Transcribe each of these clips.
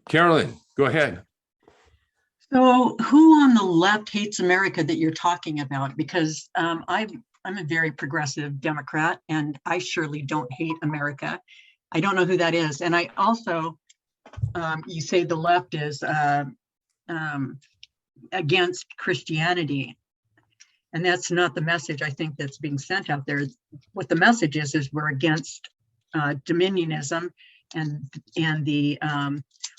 Carolyn, go ahead. So who on the left hates America that you're talking about? Because I'm a very progressive Democrat, and I surely don't hate America. I don't know who that is. And I also, you say the left is against Christianity. And that's not the message I think that's being sent out there. What the message is we're against dominionism and the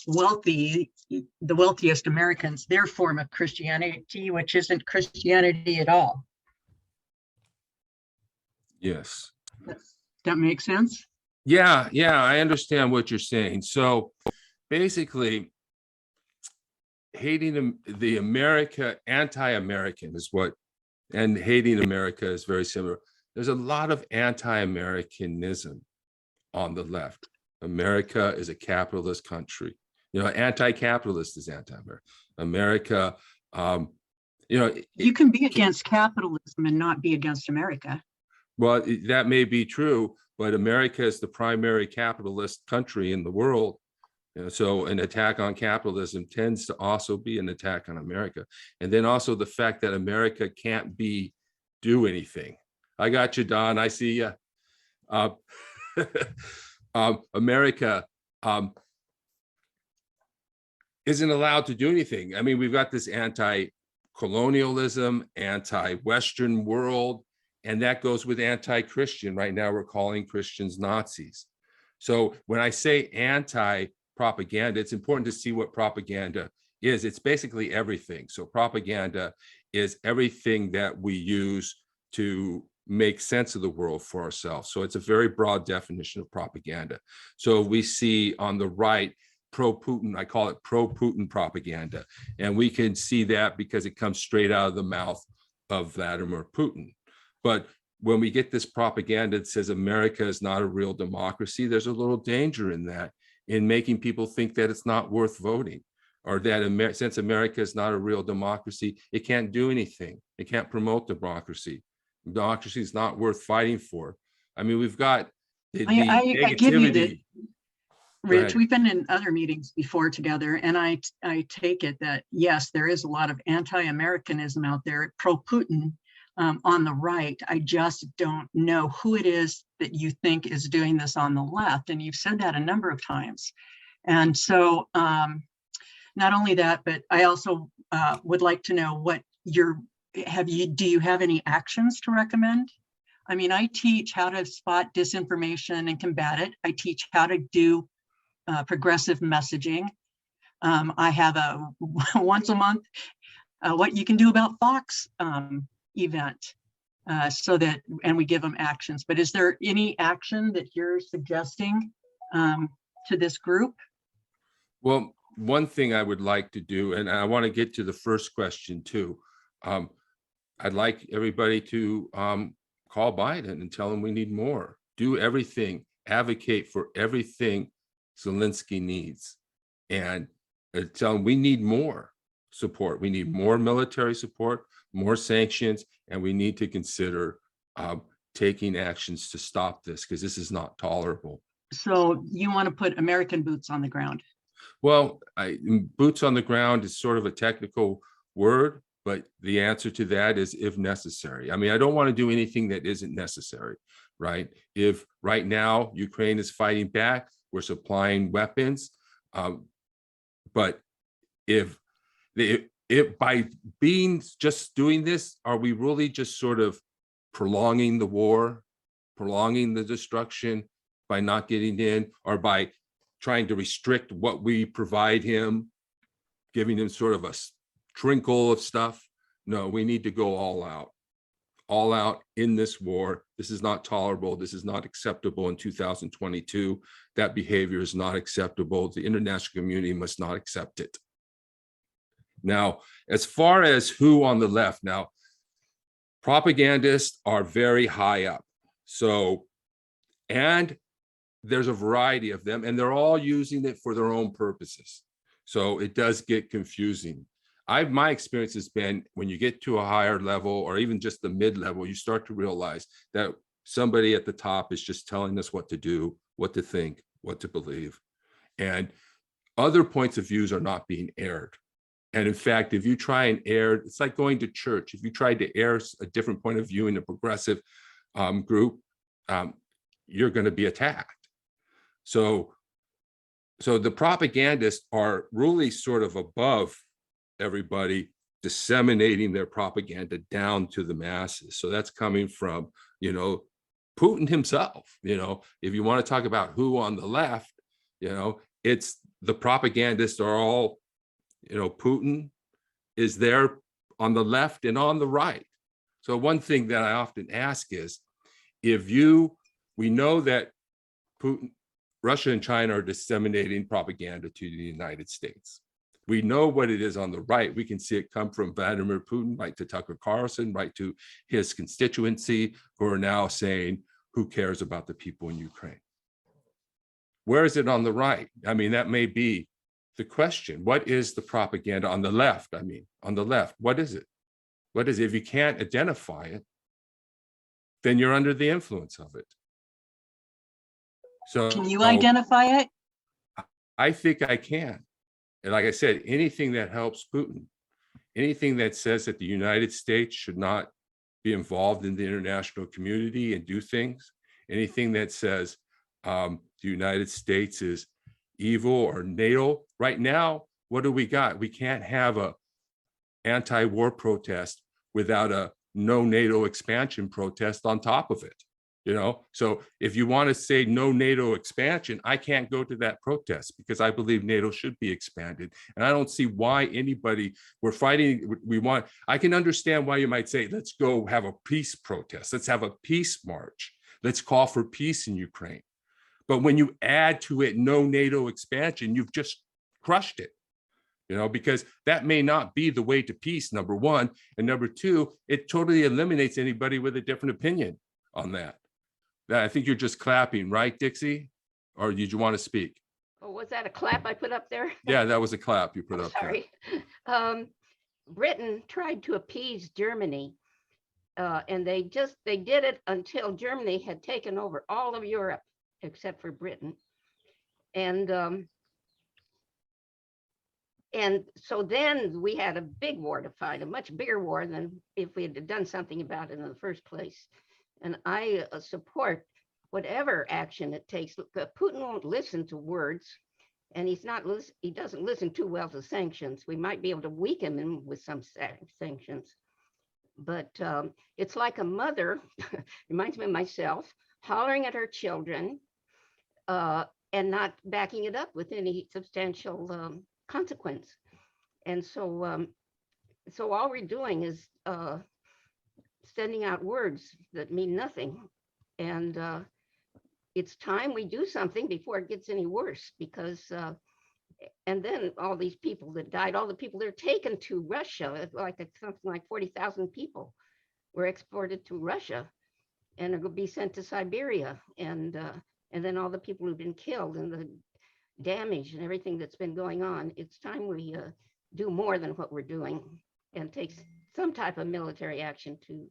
wealthiest Americans, their form of Christianity, which isn't Christianity at all. Yes. That makes sense? Yeah, I understand what you're saying. So basically, hating the America, anti-American is what, and hating America is very similar. There's a lot of anti-Americanism on the left. America is a capitalist country. Anti-capitalist is anti-American. America, you can be against capitalism and not be against America. Well, that may be true, but America is the primary capitalist country in the world. So an attack on capitalism tends to also be an attack on America. And then also the fact that America can't do anything. I got you, Don. I see you. America isn't allowed to do anything. I mean, we've got this anti-colonialism, anti-Western world, and that goes with anti-Christian. Right now, we're calling Christians Nazis. So when I say anti-propaganda, it's important to see what propaganda is. It's basically everything. So propaganda is everything that we use to make sense of the world for ourselves. So it's a very broad definition of propaganda. So we see on the right, pro-Putin, I call it pro-Putin propaganda. And we can see that because it comes straight out of the mouth of Vladimir Putin. But when we get this propaganda that says America is not a real democracy, there's a little danger in that, in making people think that it's not worth voting, or that since America is not a real democracy, it can't do anything. It can't promote democracy. Democracy is not worth fighting for. I mean, we've got the negativity. I give you that, Rich. We've been in other meetings before together, and I take it that, yes, there is a lot of anti-Americanism out there, pro-Putin on the right. I just don't know who it is that you think is doing this on the left. And you've said that a number of times. And so not only that, but I also would like to know what do you have any actions to recommend? I mean, I teach how to spot disinformation and combat it. I teach how to do progressive messaging. I have a once a month, what you can do about Fox event, and we give them actions. But is there any action that you're suggesting to this group? Well, one thing I would like to do, and I want to get to the first question too. I'd like everybody to call Biden and tell him we need more. Do everything, advocate for everything Zelensky needs, and tell him we need more support. We need more military support, more sanctions, and we need to consider taking actions to stop this, because this is not tolerable. So you want to put American boots on the ground? Well, boots on the ground is sort of a technical word, but the answer to that is if necessary. I mean, I don't want to do anything that isn't necessary, right? If right now Ukraine is fighting back, we're supplying weapons, but if by just doing this, are we really just sort of prolonging the war, prolonging the destruction by not getting in, or by trying to restrict what we provide him, giving him sort of a trinkle of stuff? No, we need to go all out in this war. This is not tolerable. This is not acceptable in 2022. That behavior is not acceptable. The international community must not accept it. Now, as far as who on the left, now, propagandists are very high up. So, and there's a variety of them, and they're all using it for their own purposes. So it does get confusing. My experience has been, when you get to a higher level, or even just the mid-level, you start to realize that somebody at the top is just telling us what to do, what to think, what to believe. And other points of views are not being aired. And in fact, if you try and air, it's like going to church. If you tried to air a different point of view in a progressive group, you're going to be attacked. So the propagandists are really sort of above everybody, disseminating their propaganda down to the masses. So that's coming from, Putin himself. If you want to talk about who on the left, it's the propagandists are all, Putin is there on the left and on the right. So one thing that I often ask is, we know that Putin, Russia and China are disseminating propaganda to the United States. We know what it is on the right. We can see it come from Vladimir Putin, right to Tucker Carlson, right to his constituency, who are now saying, who cares about the people in Ukraine? Where is it on the right? I mean, that may be the question. What is the propaganda on the left? I mean, on the left, what is it? What is it? If you can't identify it, then you're under the influence of it. So can you identify it? I think I can. And like I said, anything that helps Putin, anything that says that the United States should not be involved in the international community and do things, anything that says the United States is evil or NATO. Right now, what do we got? We can't have a anti-war protest without a no NATO expansion protest on top of it. So if you want to say no NATO expansion, I can't go to that protest because I believe NATO should be expanded. And I don't see why we're fighting, I can understand why you might say, let's go have a peace protest. Let's have a peace march. Let's call for peace in Ukraine. But when you add to it no NATO expansion, you've just crushed it. Because that may not be the way to peace, number one. And number two, it totally eliminates anybody with a different opinion on that. I think you're just clapping, right, Dixie? Or did you want to speak? Oh, was that a clap I put up there? Yeah, that was a clap you put up sorry. There. Britain tried to appease Germany, and they did it until Germany had taken over all of Europe, except for Britain. And so then we had a big war to fight, a much bigger war than if we had done something about it in the first place. And I support whatever action it takes. Putin won't listen to words, and he doesn't listen too well to sanctions. We might be able to weaken him with some sanctions, but it's like a mother, reminds me of myself, hollering at her children and not backing it up with any substantial consequence. And so all we're doing is sending out words that mean nothing. And it's time we do something before it gets any worse, because and then all these people that died, all the people that are taken to Russia, something like 40,000 people were exported to Russia and are going to be sent to Siberia. And then all the people who've been killed and the damage and everything that's been going on. It's time we do more than what we're doing and take some type of military action to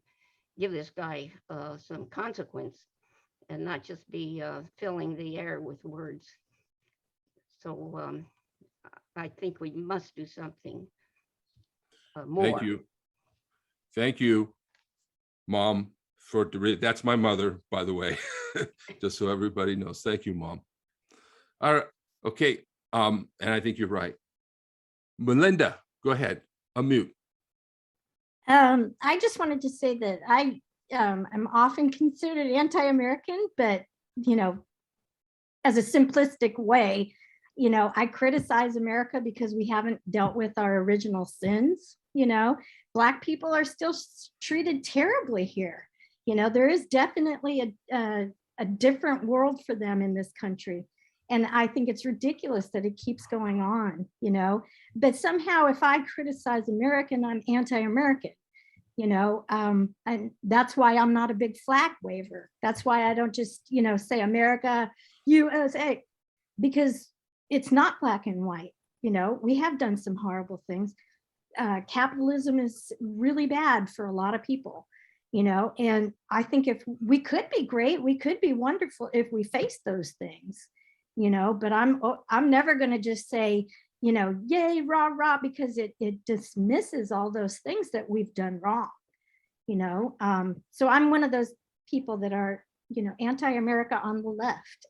give this guy some consequence and not just be filling the air with words. So I think we must do something more. Thank you, Mom, that's my mother, by the way, just so everybody knows. Thank you, Mom. All right, okay, and I think you're right. Melinda, go ahead, unmute. I just wanted to say that I'm often considered anti-American, but, as a simplistic way, I criticize America because we haven't dealt with our original sins. Black people are still treated terribly here. There is definitely a different world for them in this country. And I think it's ridiculous that it keeps going on, but somehow if I criticize American, I'm anti-American, and that's why I'm not a big flag waver. That's why I don't just, say America, USA, because it's not black and white. We have done some horrible things. Capitalism is really bad for a lot of people, and I think if we could be great, we could be wonderful if we face those things. but I'm never going to just say, yay, rah, rah, because it dismisses all those things that we've done wrong, so I'm one of those people that are, anti-America on the left.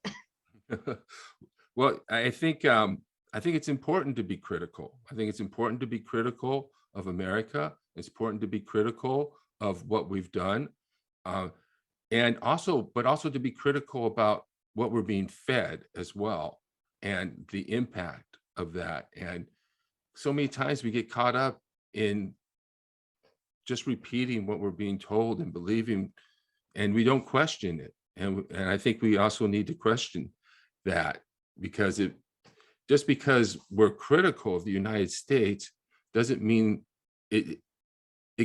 Well, I think it's important to be critical. I think it's important to be critical of America. It's important to be critical of what we've done, but also to be critical about what we're being fed as well, and the impact of that. And so many times we get caught up in just repeating what we're being told and believing, and we don't question it. And I think we also need to question that, because just because we're critical of the United States doesn't mean it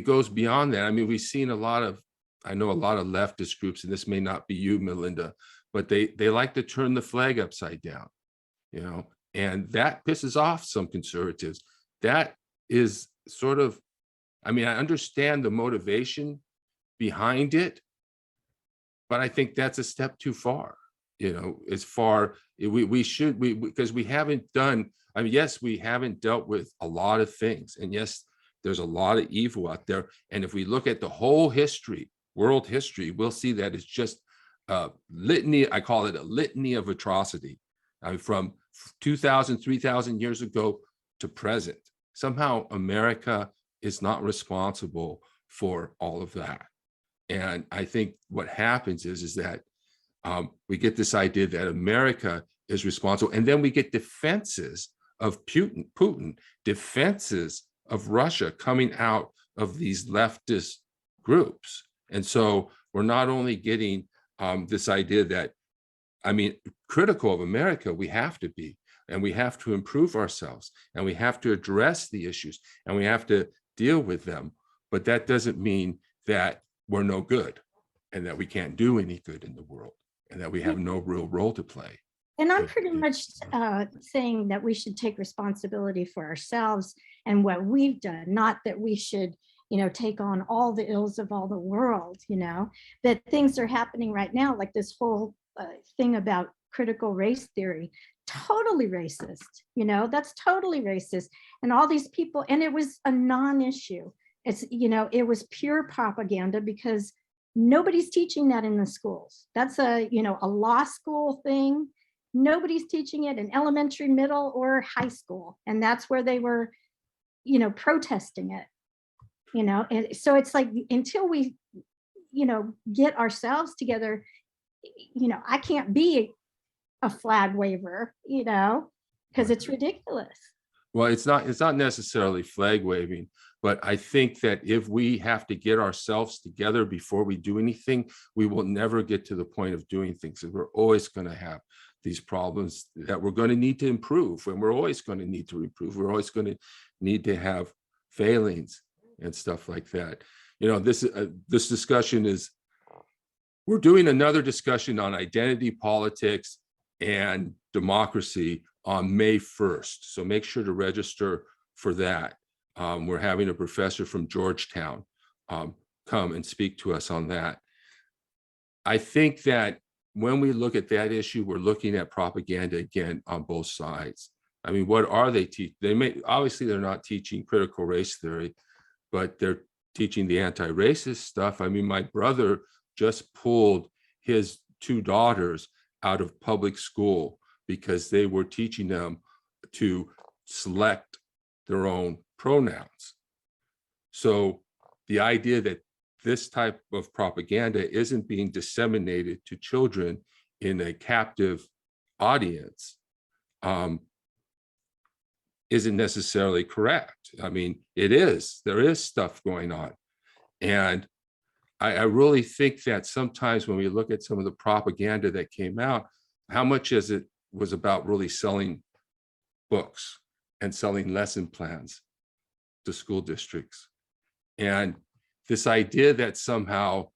goes beyond that. I mean, we've seen I know a lot of leftist groups, and this may not be you, Melinda, but they like to turn the flag upside down, and that pisses off some conservatives. That is sort of, I mean, I understand the motivation behind it, but I think that's a step too far, as far, because we haven't done, I mean, yes, we haven't dealt with a lot of things, and yes, there's a lot of evil out there. And if we look at the whole history, world history, we'll see that it's just a litany. I call it a litany of atrocity. I mean, from 2,000, 3,000 years ago to present. Somehow America is not responsible for all of that. And I think what happens is that we get this idea that America is responsible, and then we get defenses of Putin, defenses of Russia coming out of these leftist groups. And so we're not only getting this idea that, I mean, critical of America, we have to be, and we have to improve ourselves, and we have to address the issues, and we have to deal with them. But that doesn't mean that we're no good, and that we can't do any good in the world, and that we have no real role to play. And I'm pretty much saying that we should take responsibility for ourselves and what we've done, not that we should, take on all the ills of all the world, that things are happening right now, like this whole thing about critical race theory, totally racist, that's totally racist. And all these people, and it was a non-issue. It's, it was pure propaganda, because nobody's teaching that in the schools. That's a law school thing. Nobody's teaching it in elementary, middle, or high school. And that's where they were, protesting it, and so it's like, until we, get ourselves together, I can't be a flag waver, because it's ridiculous. Well, it's not necessarily flag waving, but I think that if we have to get ourselves together before we do anything, we will never get to the point of doing things. And we're always going to have these problems that we're going to need to improve, and we're always going to need to improve. We're always going to need to have failings and stuff like that. This discussion is, we're doing another discussion on identity politics and democracy on May 1st. So make sure to register for that. We're having a professor from Georgetown come and speak to us on that. I think that when we look at that issue, we're looking at propaganda again on both sides. I mean, what are they teaching? Obviously they're not teaching critical race theory, but they're teaching the anti-racist stuff. I mean, my brother just pulled his 2 daughters out of public school because they were teaching them to select their own pronouns. So the idea that this type of propaganda isn't being disseminated to children in a captive audience isn't necessarily correct. I mean, there is stuff going on. And I really think that sometimes when we look at some of the propaganda that came out, how much as it was about really selling books and selling lesson plans to school districts. And this idea that somehow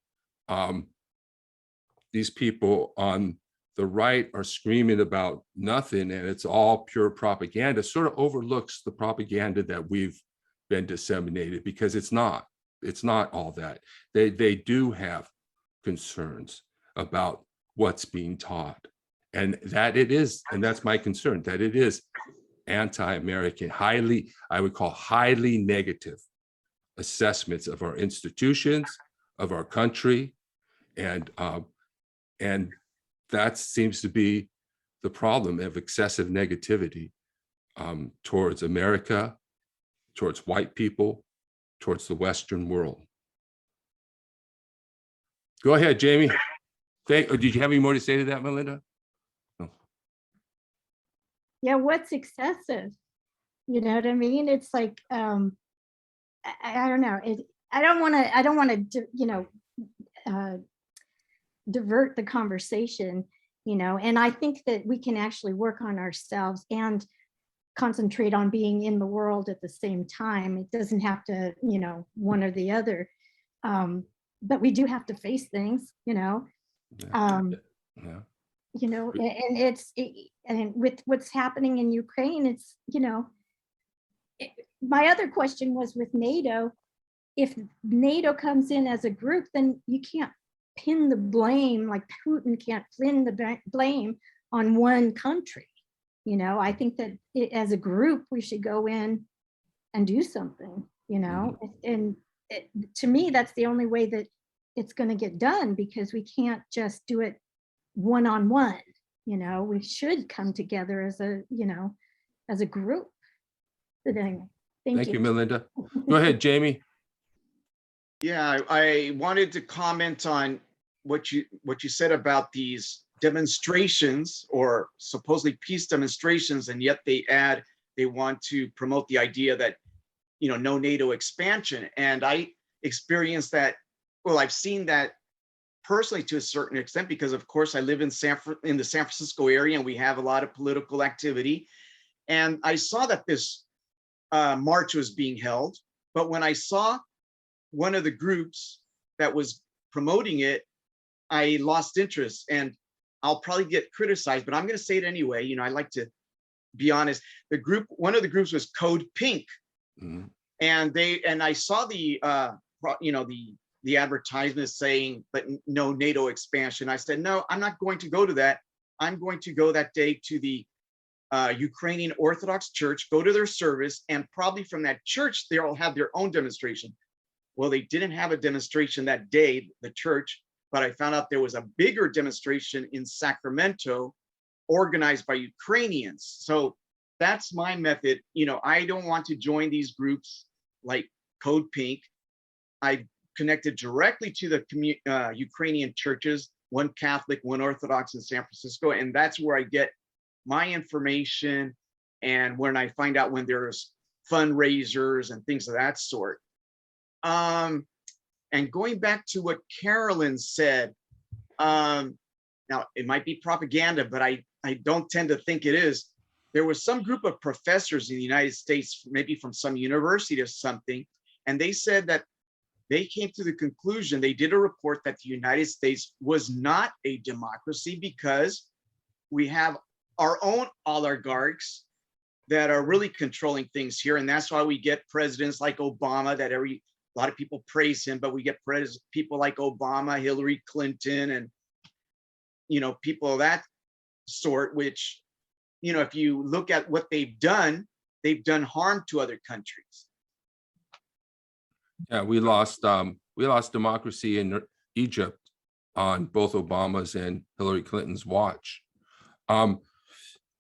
these people on the right are screaming about nothing and it's all pure propaganda sort of overlooks the propaganda that we've been disseminated, because it's not all that. They do have concerns about what's being taught And that it is, and that's my concern, that it is anti-American, I would call highly negative assessments of our institutions, of our country, and that seems to be the problem of excessive negativity towards America, towards white people, towards the Western world. Go ahead, Jamie. Did you have any more to say to that, Melinda? No. Yeah, what's excessive? You know what I mean? It's like, I don't know. I don't want to, divert the conversation, and I think that we can actually work on ourselves and concentrate on being in the world at the same time. It doesn't have to, one or the other. But we do have to face things, Yeah. and and with what's happening in Ukraine, it's, my other question was with NATO. If NATO comes in as a group, then you can't pin the blame, like Putin can't pin the blame on one country. I think that as a group, we should go in and do something, and to me, that's the only way that it's going to get done, because we can't just do it one-on-one. We should come together as a group. But anyway, Thank you, Melinda. Go ahead, Jamie. Yeah, I wanted to comment on what you said about these demonstrations, or supposedly peace demonstrations, and yet they want to promote the idea that, no NATO expansion. And I experienced that. Well, I've seen that personally to a certain extent, because of course I live in the San Francisco area, and we have a lot of political activity. And I saw that this march was being held, but when I saw one of the groups that was promoting it, I lost interest. And I'll probably get criticized, but I'm going to say it anyway. I like to be honest. One of the groups was Code Pink. Mm-hmm. And I saw the advertisement saying, but no NATO expansion. I said, no, I'm not going to go to that. I'm going to go that day to the Ukrainian Orthodox Church, go to their service, and probably from that church, they'll have their own demonstration. Well, they didn't have a demonstration that day, the church, but I found out there was a bigger demonstration in Sacramento organized by Ukrainians. So that's my method. I don't want to join these groups like Code Pink. I connected directly to the Ukrainian churches, one Catholic, one Orthodox in San Francisco, and that's where I get my information. And when I find out when there's fundraisers and things of that sort. And going back to what Carolyn said, now it might be propaganda, but I don't tend to think it is. There was some group of professors in the United States, maybe from some university or something, and they said that they came to the conclusion, they did a report that the United States was not a democracy because we have our own oligarchs that are really controlling things here. And that's why we get presidents like Obama, that a lot of people praise him, but we get people like Obama, Hillary Clinton, and people of that sort, which, if you look at what they've done harm to other countries. Yeah, we lost democracy in Egypt on both Obama's and Hillary Clinton's watch. And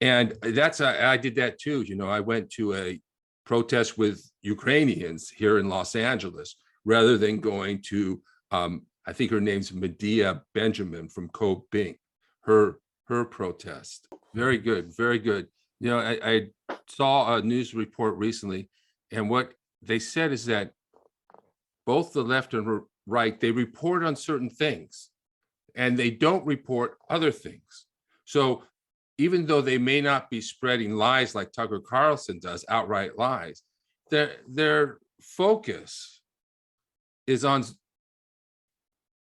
I did that too. I went to a protest with Ukrainians here in Los Angeles, rather than going to, I think her name's Medea Benjamin from Code Pink, her protest. Very good, very good. I saw a news report recently, and what they said is that both the left and right, they report on certain things, and they don't report other things. So even though they may not be spreading lies like Tucker Carlson does, outright lies, their focus is on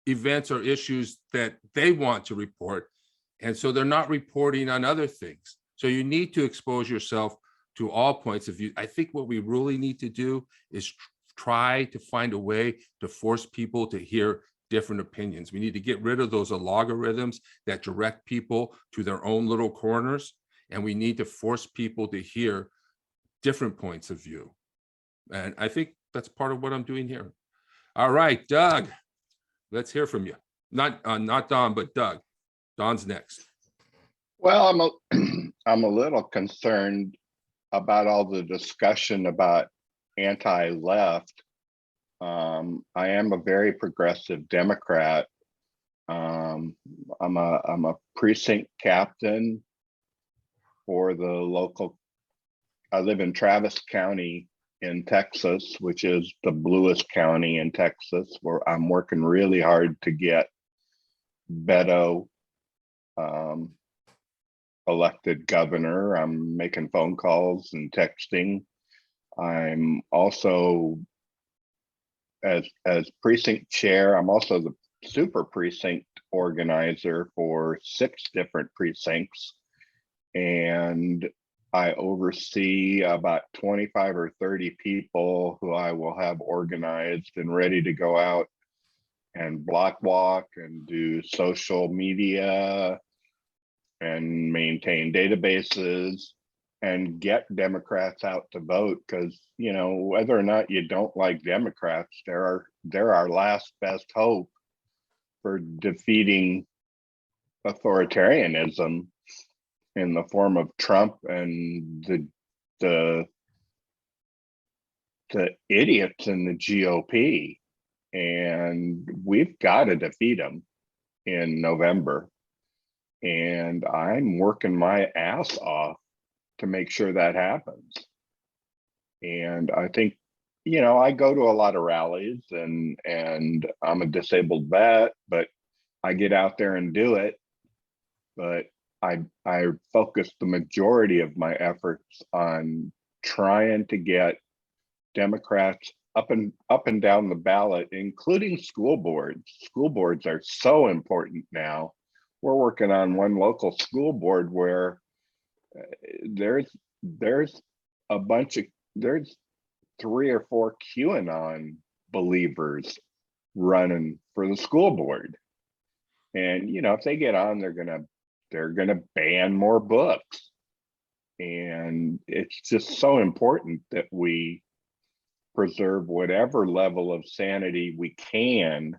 events or issues that they want to report. And so they're not reporting on other things. So you need to expose yourself to all points of view. I think what we really need to do is try to find a way to force people to hear different opinions. We need to get rid of those algorithms that direct people to their own little corners. And we need to force people to hear different points of view. And I think that's part of what I'm doing here. All right, Doug, let's hear from you. Not Don, but Doug. Don's next. Well, I'm a little concerned about all the discussion about anti-left. I am a very progressive Democrat. I'm a precinct captain for the local. I live in Travis County in Texas, which is the bluest county in Texas, where I'm working really hard to get Beto elected governor. I'm making phone calls and texting. I'm also, as precinct chair, I'm also the super precinct organizer for 6 different precincts. And I oversee about 25 or 30 people who I will have organized and ready to go out and block walk and do social media and maintain databases and get Democrats out to vote. Because, you know, whether or not you don't like Democrats, they're our last best hope for defeating authoritarianism in the form of Trump and the idiots in the GOP. And we've got to defeat them in November. And I'm working my ass off to make sure that happens. And I think, you know, I go to a lot of rallies and I'm a disabled vet, but I get out there and do it. But I focus the majority of my efforts on trying to get Democrats up and down the ballot, including school boards. School boards are so important now. We're working on one local school board where there's 3 or 4 QAnon believers running for the school board. And, you know, if they get on, they're gonna ban more books. And it's just so important that we preserve whatever level of sanity we can.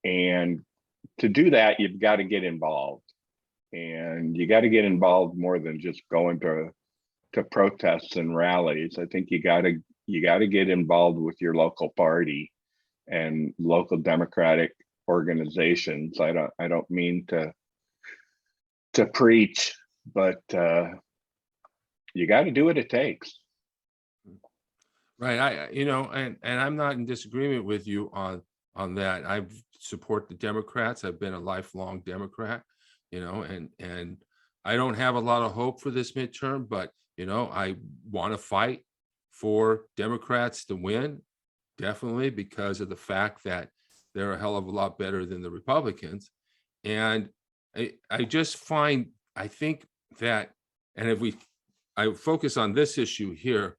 And to do that, you've got to get involved. And you got to get involved more than just going to protests and rallies. I think you got to get involved with your local party and local Democratic organizations. I don't mean to preach, but you got to do what it takes. Right. You know, and I'm not in disagreement with you on that. I support the Democrats. I've been a lifelong Democrat, you know, and I don't have a lot of hope for this midterm, but, you know, I want to fight for Democrats to win, definitely, because of the fact that they're a hell of a lot better than the Republicans. And I just find, I think that, and I focus on this issue here,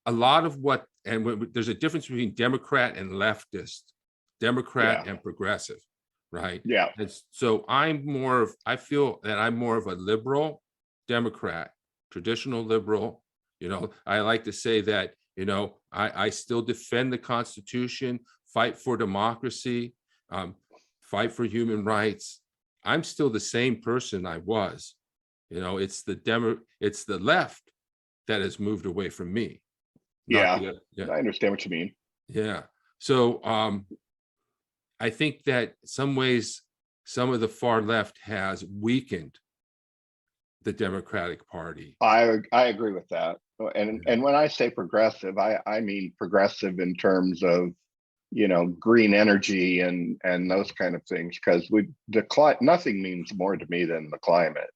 a lot of what, and there's a difference between Democrat and leftist, Democrat and progressive, right? Yeah. And so I feel that I'm more of a liberal Democrat, traditional liberal. You know, I like to say that, you know, I still defend the Constitution, fight for democracy, fight for human rights. I'm still the same person I was. You know, it's the left that has moved away from me. Yeah, I understand what you mean. Yeah. So I think that some ways, some of the far left has weakened the Democratic Party. I agree with that. And when I say progressive, I mean progressive in terms of, you know, green energy and those kind of things, because nothing means more to me than the climate.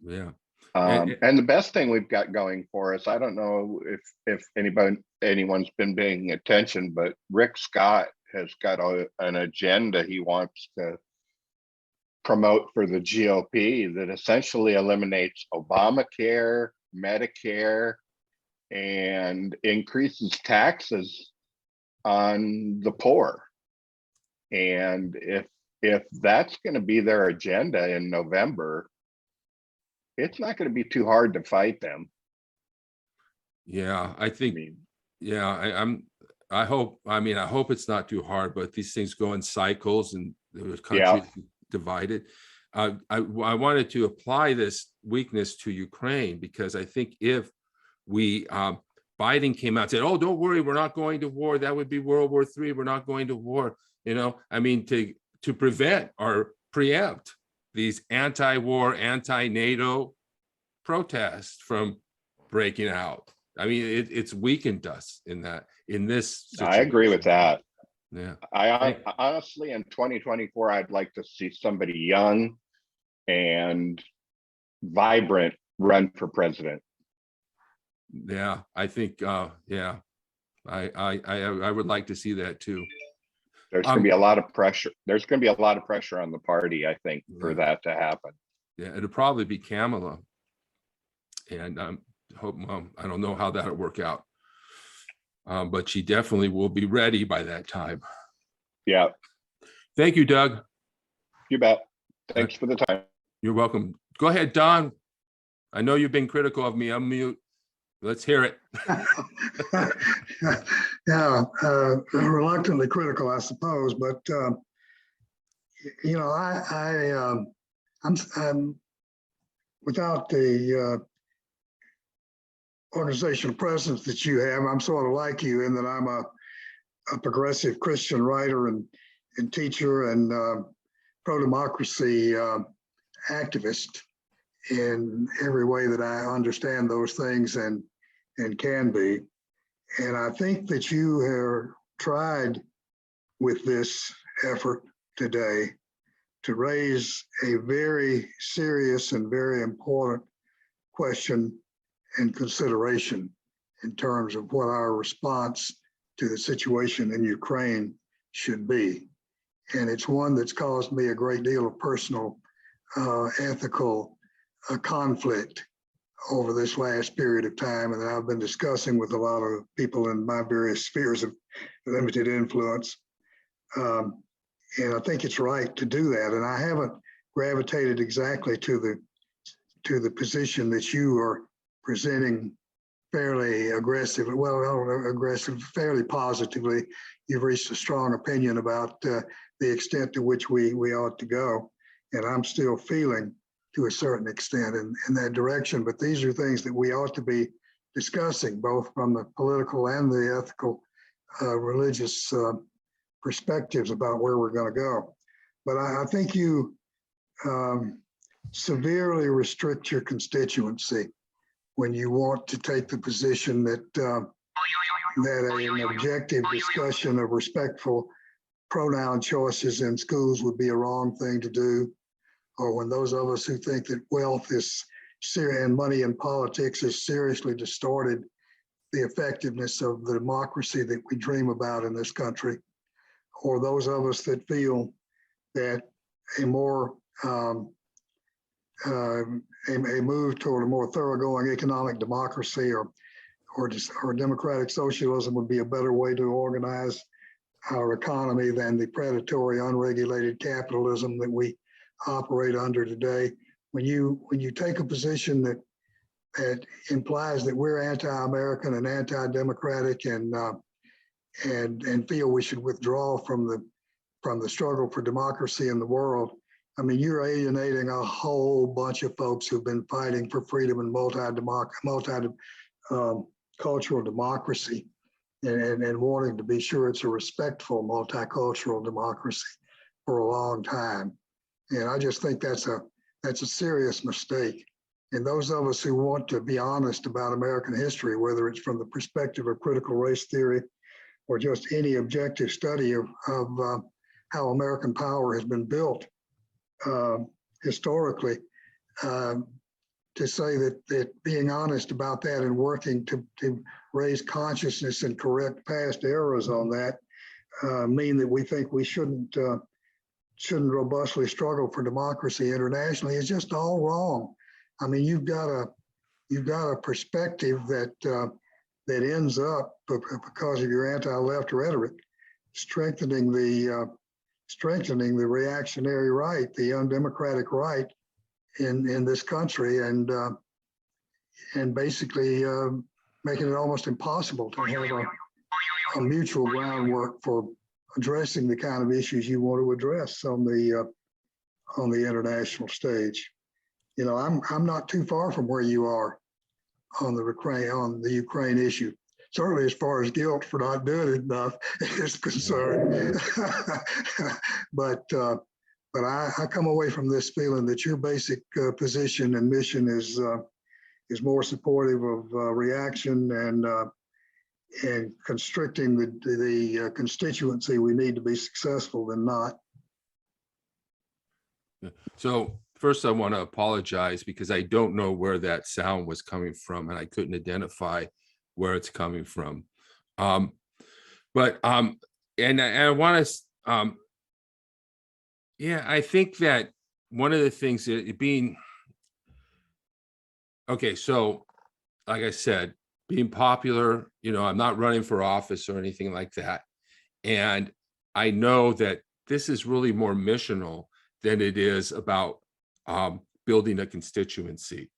Yeah. And the best thing we've got going for us, I don't know if anyone's been paying attention, but Rick Scott has got an agenda he wants to promote for the GOP that essentially eliminates Obamacare, Medicare, and increases taxes on the poor. And if that's going to be their agenda in November, it's not going to be too hard to fight them. Yeah, I I think, mean, yeah, I hope it's not too hard, but these things go in cycles and the country is divided. I wanted to apply this weakness to Ukraine because I think if we, Biden came out and said, oh, don't worry, we're not going to war. That would be World War III. We're not going to war. You know, I mean, to prevent or preempt these anti-war, anti-NATO protests from breaking out. I mean, it's weakened us in this situation. I agree with that. Yeah. I honestly, in 2024, I'd like to see somebody young and vibrant run for president. Yeah, I think, yeah, I would like to see that too. There's going to be a lot of pressure. There's going to be a lot of pressure on the party, I think, for that to happen. Yeah, it'll probably be Kamala. And hope, I don't know how that'll work out. But she definitely will be ready by that time. Yeah. Thank you, Doug. You bet. Thanks for the time. You're welcome. Go ahead, Don. I know you've been critical of me. Unmute. Let's hear it. Yeah, reluctantly critical, I suppose, but you know, I'm without the organizational presence that you have. I'm sort of like you in that I'm a progressive Christian writer and teacher and pro-democracy activist in every way that I understand those things and can be. And I think that you have tried with this effort today to raise a very serious and very important question and consideration in terms of what our response to the situation in Ukraine should be. And it's one that's caused me a great deal of personal ethical conflict over this last period of time, and I've been discussing with a lot of people in my various spheres of limited influence. And I think it's right to do that. And I haven't gravitated exactly to the position that you are presenting fairly aggressive, fairly positively. You've reached a strong opinion about the extent to which we ought to go. And I'm still feeling to a certain extent in that direction. But these are things that we ought to be discussing, both from the political and the ethical, religious perspectives about where we're going to go. But I think you severely restrict your constituency when you want to take the position that an objective discussion of respectful pronoun choices in schools would be a wrong thing to do, or when those of us who think that wealth is and money in politics has seriously distorted the effectiveness of the democracy that we dream about in this country, or those of us that feel that a more a move toward a more thoroughgoing economic democracy or democratic socialism would be a better way to organize our economy than the predatory, unregulated capitalism that we operate under today. When you take a position that implies that we're anti-American and anti-democratic and feel we should withdraw from the struggle for democracy in the world, I mean, you're alienating a whole bunch of folks who've been fighting for freedom and multicultural democracy and wanting to be sure it's a respectful multicultural democracy for a long time. And I just think that's a serious mistake. And those of us who want to be honest about American history, whether it's from the perspective of critical race theory or just any objective study of how American power has been built historically, to say that being honest about that and working to raise consciousness and correct past errors on that mean that we think we shouldn't robustly struggle for democracy internationally is just all wrong. I mean, you've got a perspective that ends up, because of your anti-left rhetoric, strengthening the strengthening the reactionary right, the undemocratic right in this country, and basically making it almost impossible to have a mutual groundwork for addressing the kind of issues you want to address on the international stage. You know, I'm not too far from where you are on the Ukraine issue. Certainly, as far as guilt for not doing it enough is concerned. but I come away from this feeling that your basic position and mission is more supportive of reaction and constricting the constituency we need to be successful than not. So first, I want to apologize because I don't know where that sound was coming from, and I couldn't identify where it's coming from. And I want to, yeah, I think that one of the things that being, okay, so like I said, being popular, you know, I'm not running for office or anything like that. And I know that this is really more missional than it is about building a constituency.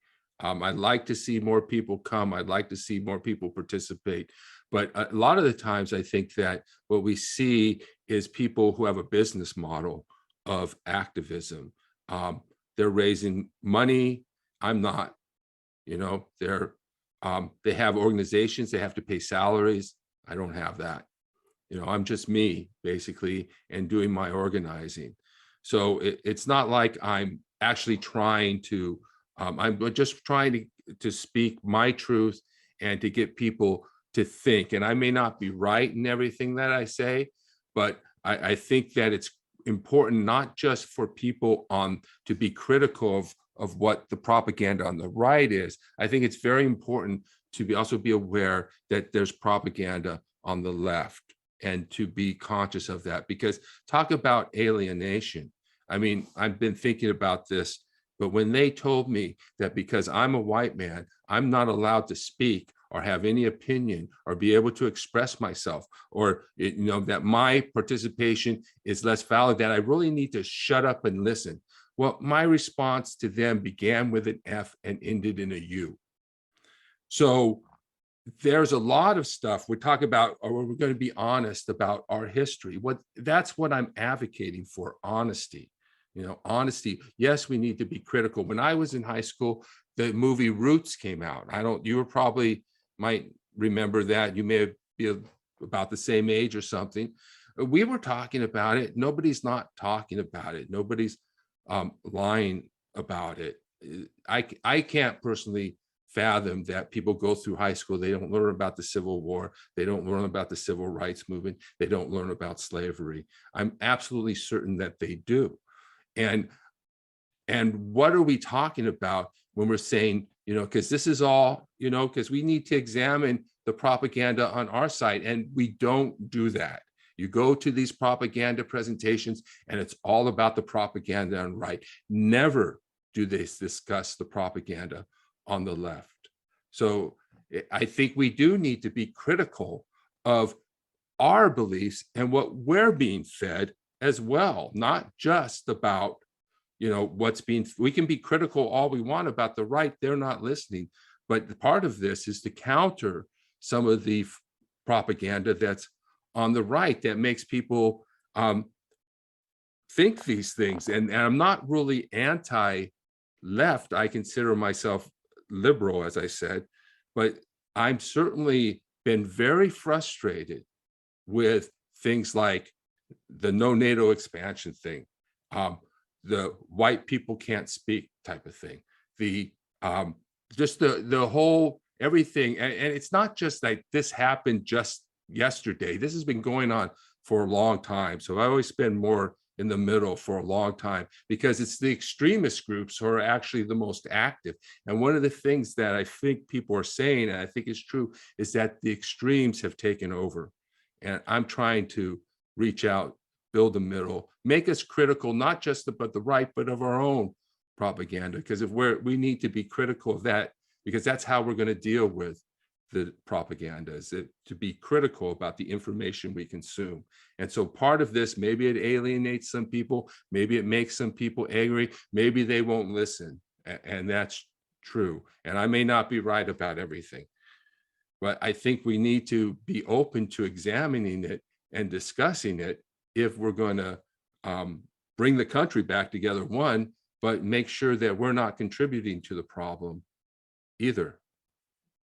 I'd like to see more people come. I'd like to see more people participate. But a lot of the times, I think that what we see is people who have a business model of activism. They're raising money. I'm not, you know, they have organizations, they have to pay salaries. I don't have that. You know, I'm just me, basically, and doing my organizing. So it's not like I'm actually trying to, I'm just trying to speak my truth and to get people to think. And I may not be right in everything that I say, but I think that it's important not just for people to be critical of what the propaganda on the right is. I think it's very important to also be aware that there's propaganda on the left and to be conscious of that, because talk about alienation. I mean, I've been thinking about this, but when they told me that because I'm a white man, I'm not allowed to speak or have any opinion or be able to express myself, or, you know, that my participation is less valid, that I really need to shut up and listen. Well, my response to them began with an F and ended in a U. So there's a lot of stuff we talk about, or we're going to be honest about our history. That's what I'm advocating for, honesty. You know, honesty. Yes, we need to be critical. When I was in high school, the movie Roots came out. You were probably might remember that. You may be about the same age or something. We were talking about it. Nobody's not talking about it. Nobody's lying about it. I can't personally fathom that people go through high school, they don't learn about the Civil War, they don't learn about the Civil Rights Movement, they don't learn about slavery. I'm absolutely certain that they do. And what are we talking about when we're saying, you know, because this is all, you know, because we need to examine the propaganda on our side, and we don't do that. You go to these propaganda presentations and it's all about the propaganda on right. Never do they discuss the propaganda on the left. So I think we do need to be critical of our beliefs and what we're being fed as well, not just about, you know, we can be critical all we want about the right, they're not listening. But part of this is to counter some of the propaganda that's on the right that makes people think these things. And I'm not really anti-left. I consider myself liberal, as I said, but I'm certainly been very frustrated with things like the no NATO expansion thing, the white people can't speak type of thing, the just the whole everything. And it's not just like this happened just yesterday. This has been going on for a long time. So I always been more in the middle for a long time, because it's the extremist groups who are actually the most active. And one of the things that I think people are saying, and I think is true, is that the extremes have taken over. And I'm trying to reach out, build a middle, make us critical, not just about the right, but of our own propaganda. Because if we need to be critical of that, because that's how we're going to deal with the propaganda, is to be critical about the information we consume. And so part of this, maybe it alienates some people, maybe it makes some people angry, maybe they won't listen. And that's true. And I may not be right about everything, but I think we need to be open to examining it and discussing it if we're going to bring the country back together, one, but make sure that we're not contributing to the problem either.